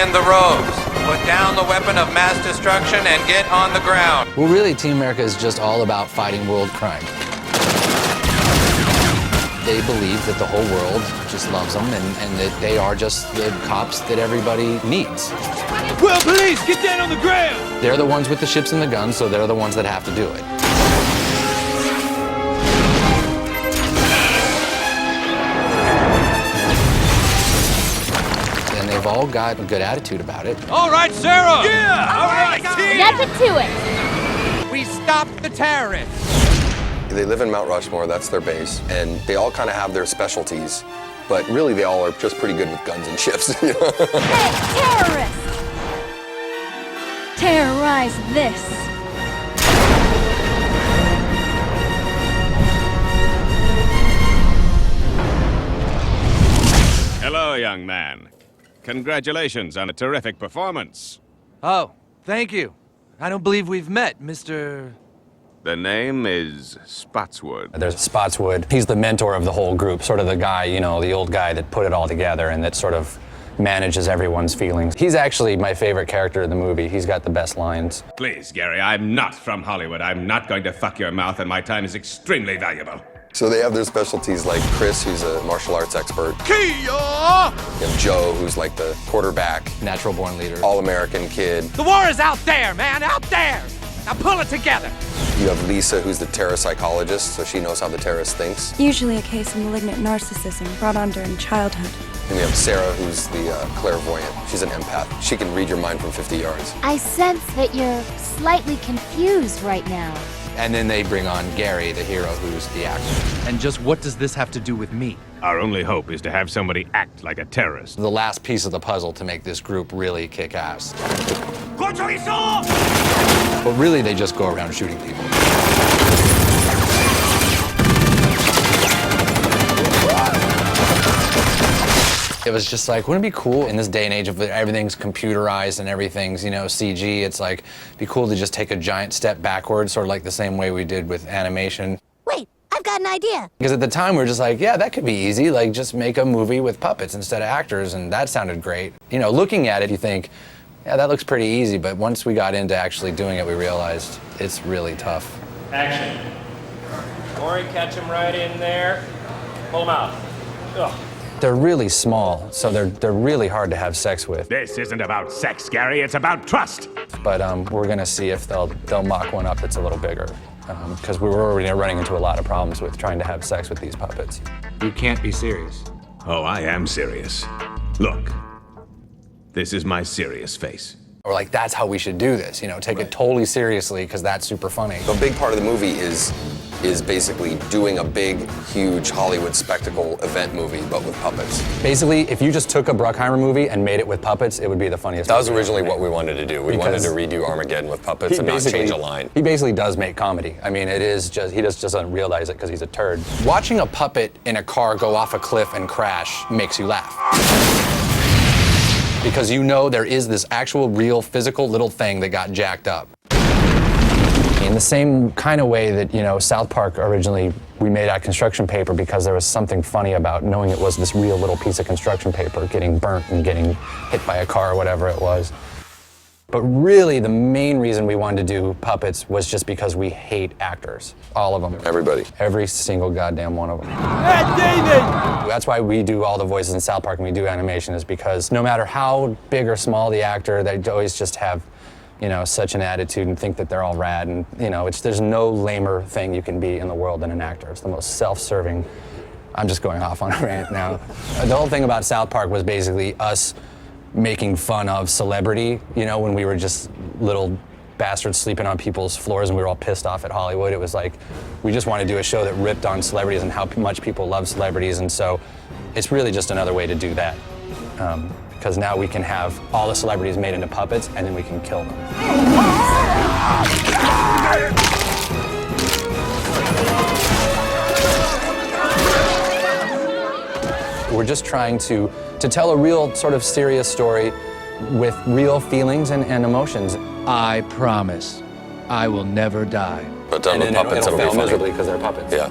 in the robes. Put down the weapon of mass destruction and get on the ground. Well, really, Team America is just all about fighting world crime. They believe that the whole world just loves them and that they are just the cops that everybody needs. Well, police, get down on the ground! They're the ones with the ships and the guns, so they're the ones that have to do it. And they've all got a good attitude about it. All right, Sarah! Yeah! All right, team! Get to it! We stopped the terrorists. They live in Mount Rushmore, that's their base, and they all kind of have their specialties, but really they all are just pretty good with guns and ships. You know? Hey, terrorists! Terrorize this! Hello, young man. Congratulations on a terrific performance. Oh, thank you. I don't believe we've met, Mr. The name is Spotswood. There's Spotswood. He's the mentor of the whole group, sort of the guy, you know, the old guy that put it all together and that sort of manages everyone's feelings. He's actually my favorite character in the movie. He's got the best lines. Please, Gary, I'm not from Hollywood. I'm not going to fuck your mouth, and my time is extremely valuable. So they have their specialties like Chris, who's a martial arts expert. Kia! You have Joe, who's like the quarterback, Natural born leader. all-American kid. The war is out there, man, out there! Now pull it together! You have Lisa, who's the terror psychologist, so she knows how the terrorist thinks. Usually a case of malignant narcissism brought on during childhood. And we have Sarah, who's the clairvoyant. She's an empath. She can read your mind from 50 yards. I sense that you're slightly confused right now. And then they bring on Gary, the hero, who's the actor. And just what does this have to do with me? Our only hope is to have somebody act like a terrorist. The last piece of the puzzle to make this group really kick ass. But really, they just go around shooting people. It was just like, wouldn't it be cool in this day and age of everything's computerized and everything's, you know, CG, it's like, it'd be cool to just take a giant step backwards, sort of like the same way we did with animation. Wait, I've got an idea. Because at the time, we were just like, yeah, that could be easy, like just make a movie with puppets instead of actors, and that sounded great. You know, looking at it, you think, yeah, that looks pretty easy, but once we got into actually doing it, we realized it's really tough. Action. Maury, catch him right in there. Pull him out. Ugh. They're really small, so they're really hard to have sex with. This isn't about sex, Gary. It's about trust. But we're gonna see if they'll mock one up that's a little bigger, because we were already running into a lot of problems with trying to have sex with these puppets. You can't be serious. Oh, I am serious. Look, this is my serious face. We're like, that's how we should do this, you know, take it totally seriously, because that's super funny. A big part of the movie is basically doing a big, huge Hollywood spectacle event movie, but with puppets. Basically, if you just took a Bruckheimer movie and made it with puppets, it would be the funniest. That was movie originally ever what made. we wanted to do. We wanted to redo Armageddon with puppets and not change a line. He basically does make comedy. I mean, it is just, he just doesn't realize it because he's a turd. Watching a puppet in a car go off a cliff and crash makes you laugh. Because you know there is this actual, real, physical little thing that got jacked up. In the same kind of way that, you know, South Park originally, we made out construction paper because there was something funny about knowing it was this real little piece of construction paper getting burnt and getting hit by a car or whatever it was. But really, the main reason we wanted to do puppets was just because we hate actors. All of them. Everybody. Every single goddamn one of them. Hey, David! That's why we do all the voices in South Park and we do animation, is because no matter how big or small the actor, they always just have, you know, such an attitude and think that they're all rad. And, you know, there's no lamer thing you can be in the world than an actor. It's the most self-serving. I'm just going off on a rant now. The whole thing about South Park was basically us making fun of celebrity, you know, when we were just little bastards sleeping on people's floors and we were all pissed off at Hollywood. It was like, we just wanted to do a show that ripped on celebrities and how much people love celebrities, and so it's really just another way to do that. Because now we can have all the celebrities made into puppets and then we can kill them. We're just trying to tell a real sort of serious story with real feelings and emotions. I promise, I will never die. But done with puppets, it'll it'll be fail funny. miserably because they're puppets. Yeah.